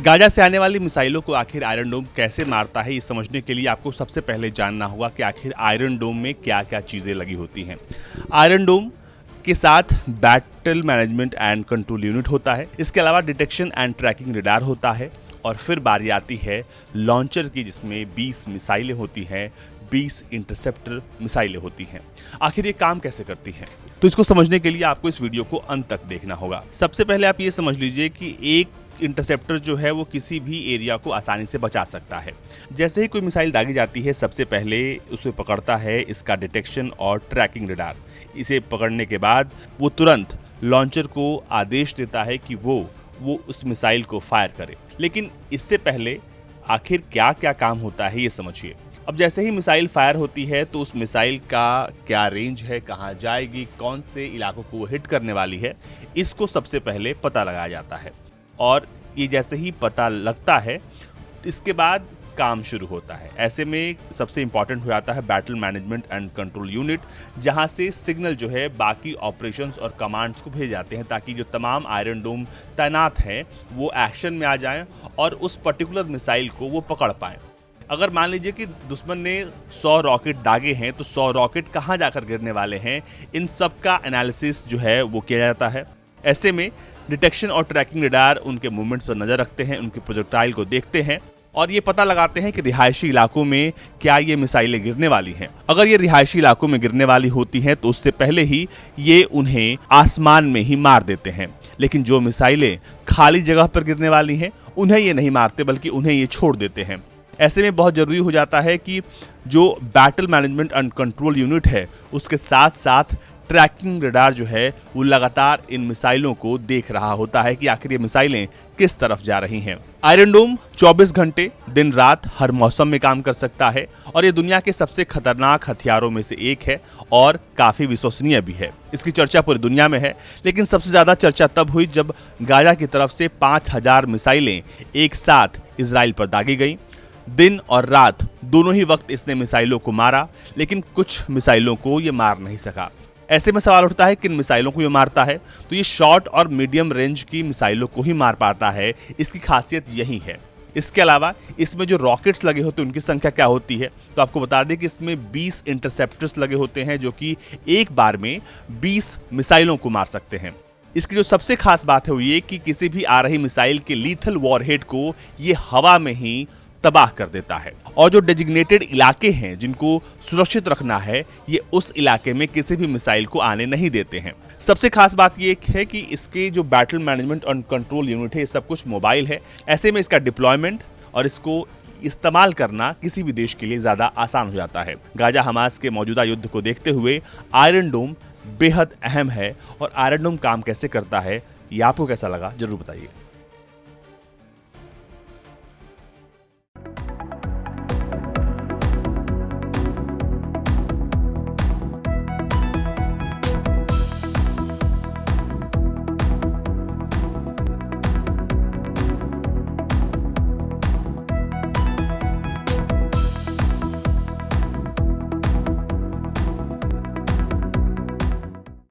Gaza से आने वाली मिसाइलों को आखिर आयरन डोम कैसे मारता है, ये समझने के लिए आपको सबसे पहले जानना होगा कि आखिर आयरन डोम में क्या क्या चीज़ें लगी होती हैं। आयरन डोम के साथ battle management and control unit होता है। इसके अलावा डिटेक्शन एंड ट्रैकिंग रडार होता है। और फिर बारी आती है लॉन्चर की, जिसमें 20 मिसाइलें होती हैं, 20 इंटरसेप्टर मिसाइलें होती हैं। आखिर ये काम कैसे करती हैं, तो इसको समझने के लिए आपको इस वीडियो को अंत तक देखना होगा। सबसे पहले आप ये समझ लीजिए कि एक इंटरसेप्टर जो है वो किसी भी एरिया को आसानी से बचा सकता है। जैसे ही कोई मिसाइल दागी जाती है, सबसे पहले उसे पकड़ता है इसका डिटेक्शन और ट्रैकिंग रडार। इसे पकड़ने के बाद वो तुरंत लॉन्चर को आदेश देता है कि वो उस मिसाइल को फायर करे। लेकिन इससे पहले आखिर क्या क्या काम होता है, ये समझिए। अब जैसे ही मिसाइल फायर होती है तो उस मिसाइल का क्या रेंज है, कहाँ जाएगी, कौन से इलाकों को वो हिट करने वाली है, इसको सबसे पहले पता लगाया जाता है। और ये जैसे ही पता लगता है, इसके बाद काम शुरू होता है। ऐसे में सबसे इंपॉर्टेंट हो जाता है battle management and control unit, जहां से सिग्नल जो है बाकी ऑपरेशंस और कमांड्स को भेजे जाते हैं, ताकि जो तमाम आयरन डोम तैनात हैं वो एक्शन में आ जाएं और उस पर्टिकुलर मिसाइल को वो पकड़ पाएं। अगर मान लीजिए कि दुश्मन ने 100 रॉकेट दागे हैं, तो 100 रॉकेट कहाँ जाकर गिरने वाले हैं, इन सब का एनालिसिस जो है वो किया जाता है। ऐसे में डिटेक्शन और ट्रैकिंग रडार उनके मूवमेंट्स पर नजर रखते हैं, उनके प्रोजेक्टाइल को देखते हैं और ये पता लगाते हैं कि रिहायशी इलाकों में क्या ये मिसाइलें गिरने वाली हैं। अगर ये रिहायशी इलाकों में गिरने वाली होती हैं तो उससे पहले ही ये उन्हें आसमान में ही मार देते हैं। लेकिन जो मिसाइलें खाली जगह पर गिरने वाली हैं, उन्हें ये नहीं मारते, बल्कि उन्हें ये छोड़ देते हैं। ऐसे में बहुत ज़रूरी हो जाता है कि जो battle management and control unit है, उसके साथ साथ ट्रैकिंग रडार जो है वो लगातार इन मिसाइलों को देख रहा होता है कि आखिर ये मिसाइलें किस तरफ जा रही हैं। आयरन डोम 24 घंटे दिन रात हर मौसम में काम कर सकता है और ये दुनिया के सबसे खतरनाक हथियारों में से एक है और काफ़ी विश्वसनीय भी है। इसकी चर्चा पूरी दुनिया में है, लेकिन सबसे ज़्यादा चर्चा तब हुई जब गाजा की तरफ से 5000 मिसाइलें एक साथ इजराइल पर दागी गई। दिन और रात दोनों ही वक्त इसने मिसाइलों को मारा, लेकिन कुछ मिसाइलों को ये मार नहीं सका। ऐसे में सवाल उठता है किन मिसाइलों को ये मारता है, तो ये शॉर्ट और मीडियम रेंज की मिसाइलों को ही मार पाता है। इसकी खासियत यही है। इसके अलावा इसमें जो रॉकेट्स लगे होते हैं उनकी संख्या क्या होती है, तो आपको बता दें कि इसमें 20 इंटरसेप्टर्स लगे होते हैं, जो कि एक बार में 20 मिसाइलों को मार सकते हैं। इसकी जो सबसे खास बात है वो ये कि किसी भी आ रही मिसाइल के लीथल वॉरहेड को ये हवा में ही तबाह कर देता है। और जो डेजिग्नेटेड इलाके हैं जिनको सुरक्षित रखना है, ये उस इलाके में किसी भी मिसाइल को आने नहीं देते हैं। सबसे खास बात ये है कि इसके जो बैटल मैनेजमेंट और कंट्रोल यूनिट है, ये सब कुछ मोबाइल है। ऐसे में इसका डिप्लॉयमेंट और इसको इस्तेमाल करना किसी भी देश के लिए ज़्यादा आसान हो जाता है। गाजा हमास के मौजूदा युद्ध को देखते हुए आयरन डोम बेहद अहम है। और आयरन डोम काम कैसे करता है, ये आपको कैसा लगा, जरूर बताइए।